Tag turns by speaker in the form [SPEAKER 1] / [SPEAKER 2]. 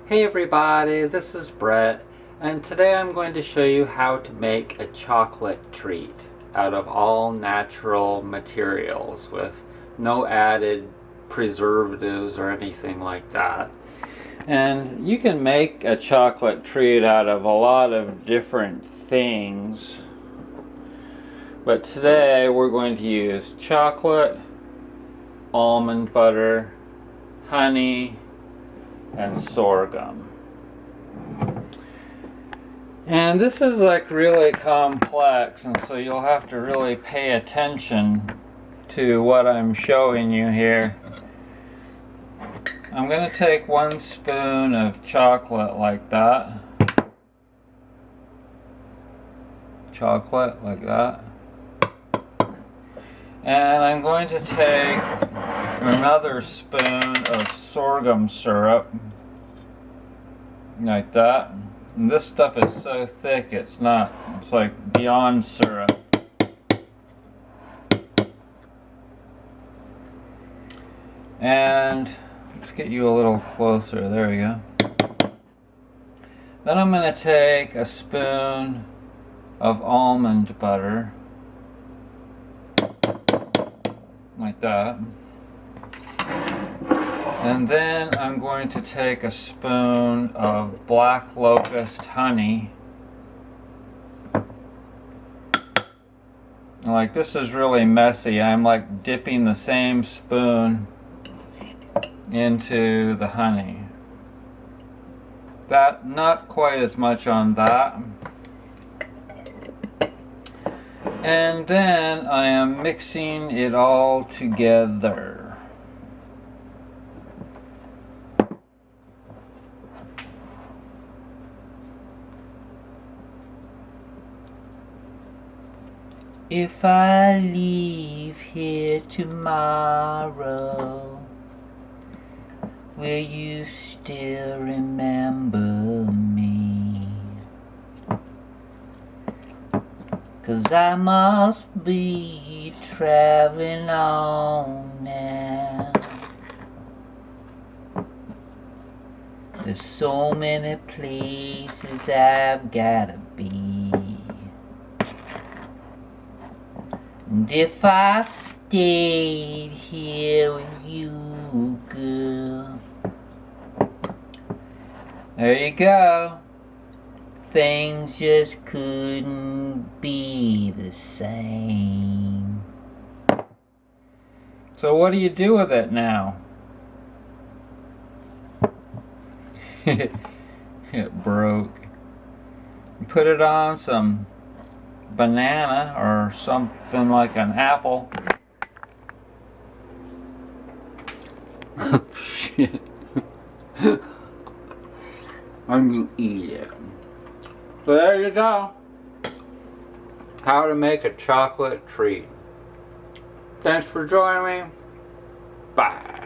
[SPEAKER 1] Hey everybody, this is Brett, and today I'm going to show you how to make a chocolate treat out of all natural materials with no added preservatives or anything like that. And you can make a chocolate treat out of a lot of different things, but today we're going to use chocolate, almond butter, honey, and sorghum. And this is like really complex, and so you'll have to really pay attention to what I'm showing you here. I'm going to take 1 spoon of chocolate like that. Chocolate like that. And I'm going to take another spoon of sorghum syrup, like that. And this stuff is so thick it's like beyond syrup. And let's get you a little closer, there we go. Then I'm going to take a spoon of almond butter, like that. And then I'm going to take a spoon of black locust honey. Like, this is really messy. I'm like dipping the same spoon into the honey. That, not quite as much on that. And then I am mixing it all together. If I leave here tomorrow, will you still remember me? 'Cause I must be traveling on now. There's so many places I've gotta be. And if I stayed here with you, girl, there you go. Things just couldn't be the same. So what do you do with it now? It broke. You put it on some banana or something like an apple. Oh shit. I'm gonna eat it. So there you go. How to make a chocolate treat. Thanks for joining me. Bye.